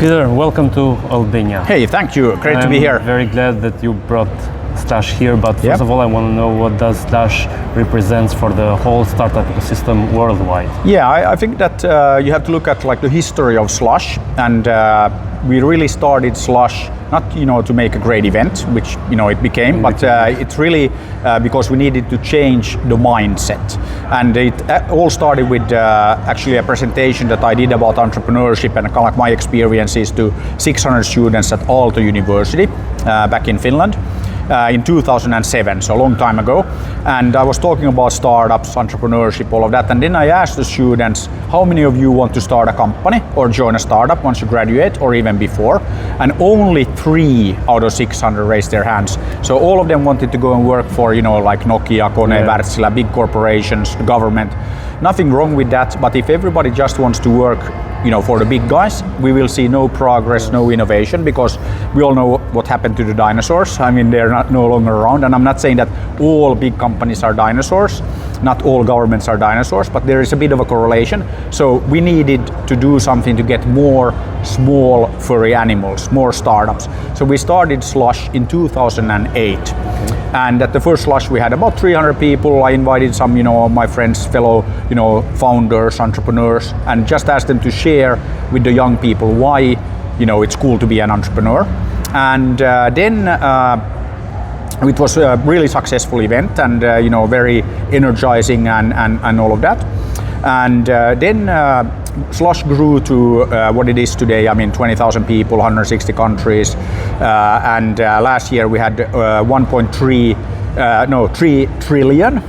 Peter, welcome to Albania. Hey, thank you. Great to be here. I'm very glad that you brought Slush here, but first of all, I want to know what does Slush represents for the whole startup ecosystem worldwide. Yeah, I think that you have to look at like the history of Slush, and we really started Slush not to make a great event, which it became, but it's really because we needed to change the mindset. And it all started with actually a presentation that I did about entrepreneurship and kind of like my experiences to 600 students at Aalto University back in Finland. In 2007, so a long time ago, and I was talking about startups, entrepreneurship, all of that, and then I asked the students, how many of you want to start a company or join a startup once you graduate or even before? And only 3 out of 600 raised their hands. So all of them wanted to go and work for like Nokia, Kone, Wärtsilä, big corporations, the government. Nothing wrong with that, but if everybody just wants to work for the big guys, we will see no progress, no innovation, because we all know what happened to the dinosaurs. I mean, they're no longer around, and I'm not saying that all big companies are dinosaurs, not all governments are dinosaurs, but there is a bit of a correlation. So we needed to do something to get more small furry animals, more startups. So we started Slush in 2008. And at the first Slush we had about 300 people. I invited some, my friends, fellow, founders, entrepreneurs, and just asked them to share with the young people why, it's cool to be an entrepreneur. And then it was a really successful event, and very energizing and all of that. And then Slush grew to what it is today. I mean, 20,000 people, 160 countries, and last year we had 3 trillion,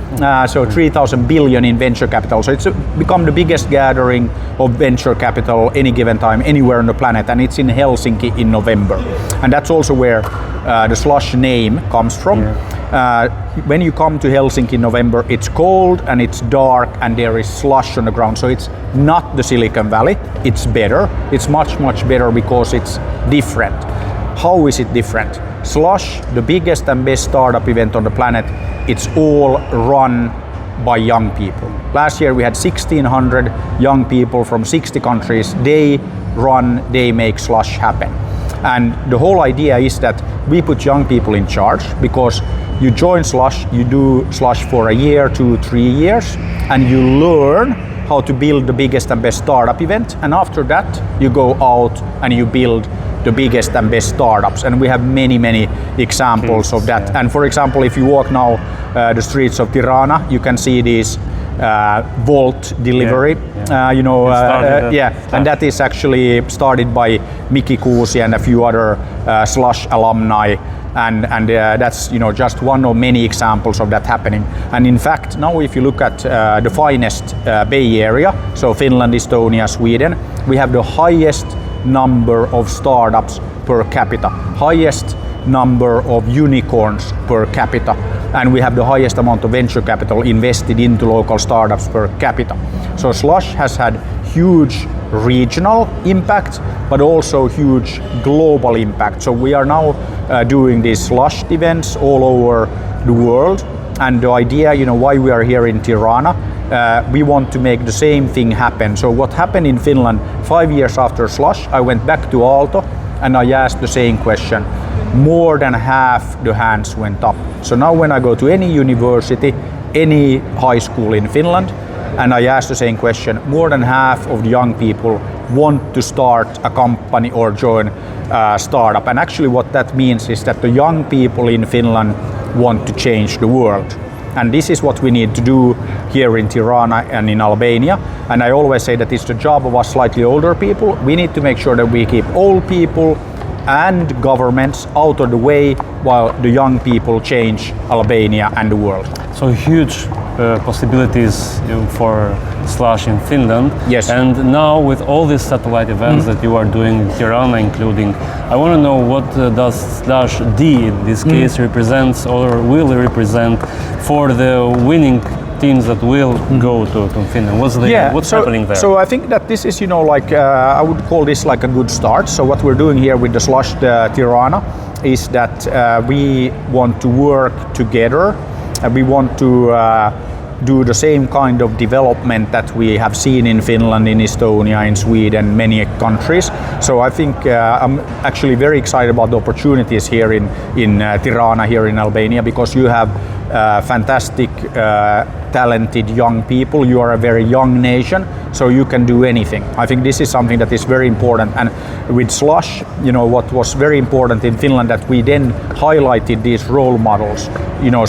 so 3,000 billion in venture capital. So it's become the biggest gathering of venture capital any given time, anywhere on the planet, and it's in Helsinki in November. And that's also where the Slush name comes from. When you come to Helsinki in November, it's cold and it's dark and there is slush on the ground. So it's not the Silicon Valley, it's better. It's much, much better because it's different. How is it different? Slush, the biggest and best startup event on the planet, it's all run by young people. Last year we had 1,600 young people from 60 countries. They make Slush happen. And the whole idea is that we put young people in charge, because you join Slush, you do Slush for a year, 2, 3 years, and you learn how to build the biggest and best startup event. And after that, you go out and you build the biggest and best startups. And we have many, many examples of that. And for example, if you walk now the streets of Tirana, you can see these Volt delivery, and that is actually started by Mikki Kuusi and a few other Slush alumni, and that's just one of many examples of that happening. And in fact, now if you look at the finest Bay Area, so Finland, Estonia, Sweden, we have the highest number of startups per capita, highest number of unicorns per capita, and we have the highest amount of venture capital invested into local startups per capita. So Slush has had huge regional impact, but also huge global impact. So we are now doing these Slush events all over the world, and the idea, why we are here in Tirana, we want to make the same thing happen. So what happened in Finland 5 years after Slush, I went back to Aalto and I asked the same question. More than half the hands went up. So now when I go to any university, any high school in Finland, and I ask the same question, more than half of the young people want to start a company or join a startup. And actually what that means is that the young people in Finland want to change the world. And this is what we need to do here in Tirana and in Albania. And I always say that it's the job of us slightly older people. We need to make sure that we keep old people and governments out of the way while the young people change Albania and the world. So huge possibilities for Slush in Finland. Yes. And now with all these satellite events that you are doing in Tirana, including, I want to know what does Slush'd in this case represents or will represent for the winning teams that will go to Finland? What's happening there? So I think that this is, I would call this like a good start. So what we're doing here with the Slush Tirana is that we want to work together. We want to do the same kind of development that we have seen in Finland, in Estonia, in Sweden, many countries. So I think I'm actually very excited about the opportunities here in Tirana, here in Albania, because you have fantastic, talented young people. You are a very young nation, so you can do anything. I think this is something that is very important. And with Slush, what was very important in Finland, that we then highlighted these role models.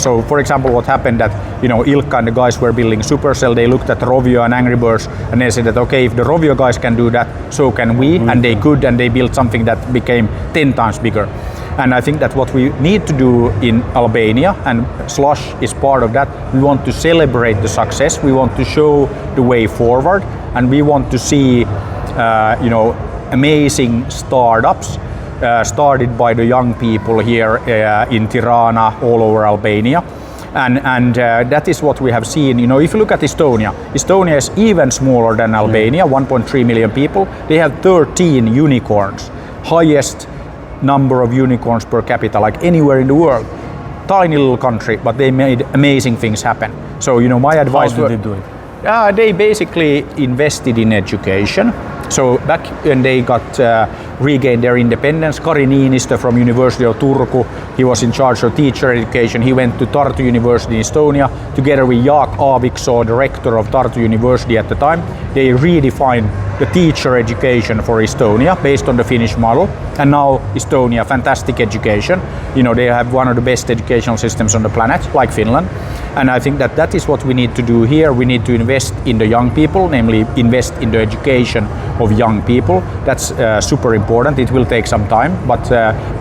So for example, what happened that, Ilkka and the guys were building Supercell, they looked at Rovio and Angry Birds, and they said that, okay, if the Rovio guys can do that, so can we, and they could, and they built something that became 10 times bigger. And I think that what we need to do in Albania, and Slush is part of that, we want to celebrate the success, we want to show the way forward, and we want to see amazing startups started by the young people here in Tirana, all over Albania. And that is what we have seen. If you look at Estonia is even smaller than Albania, 1.3 million people. They have 13 unicorns, highest number of unicorns per capita, like anywhere in the world. Tiny little country, but they made amazing things happen. So my advice. How did they do it? They basically invested in education. So back when they got regained their independence, Kari Niinistö from University of Turku, he was in charge of teacher education. He went to Tartu University in Estonia together with Jaak Aaviksoo, director of Tartu University at the time. They redefined the teacher education for Estonia based on the Finnish model. And now Estonia, fantastic education. They have one of the best educational systems on the planet, like Finland. And I think that is what we need to do here. We need to invest in the young people, namely invest in the education of young people. That's super important. It will take some time, but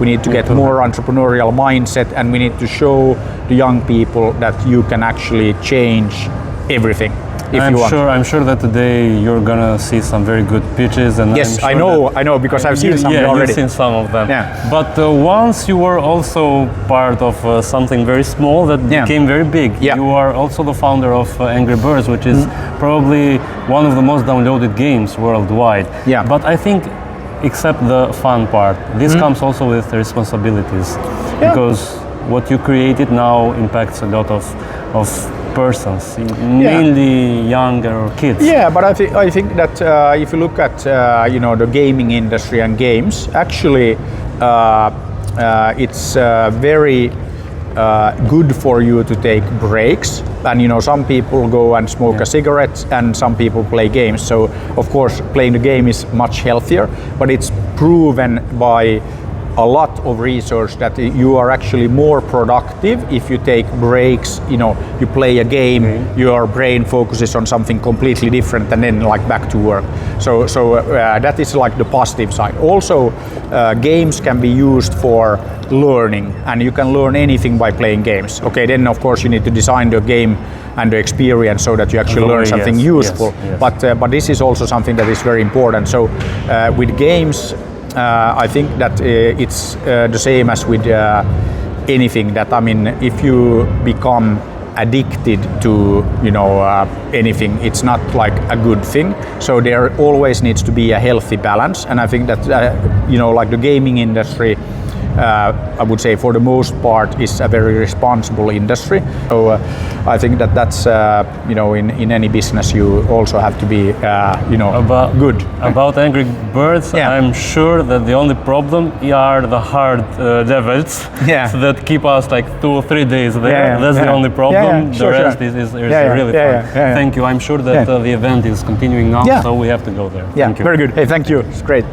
we need to get more entrepreneurial mindset, and we need to show the young people that you can actually change everything. I'm sure that today you're gonna see some very good pitches, and yes, I'm sure I know because I've seen some already. You've seen some of them. Yeah. But once you were also part of something very small that became very big. Yeah. You are also the founder of Angry Birds, which is probably one of the most downloaded games worldwide. Yeah. But I think, except the fun part, this comes also with responsibilities, because what you created now impacts a lot of persons, mainly younger kids. Yeah, but I think that if you look at the gaming industry and games, actually it's very good for you to take breaks. And some people go and smoke a cigarette, and some people play games. So of course playing the game is much healthier, but it's proven by a lot of research that you are actually more productive if you take breaks. You play a game, your brain focuses on something completely different, and then back to work. So that is like the positive side. Also, games can be used for learning, and you can learn anything by playing games. Okay, then of course you need to design the game and the experience so that you actually learn something useful. Yes. But this is also something that is very important. So with games, I think that it's the same as with anything. That if you become addicted to anything, it's not like a good thing. So there always needs to be a healthy balance. And I think that like the gaming industry, I would say for the most part is a very responsible industry. So I think that that's in any business you also have to be good. About Angry Birds, I'm sure that the only problem are the hard levels that keep us like 2 or 3 days there. That's the only problem. The rest is really fun. Thank you. I'm sure that the event is continuing now, so we have to go there. Thank you. Very good. Hey, thank you. It's great.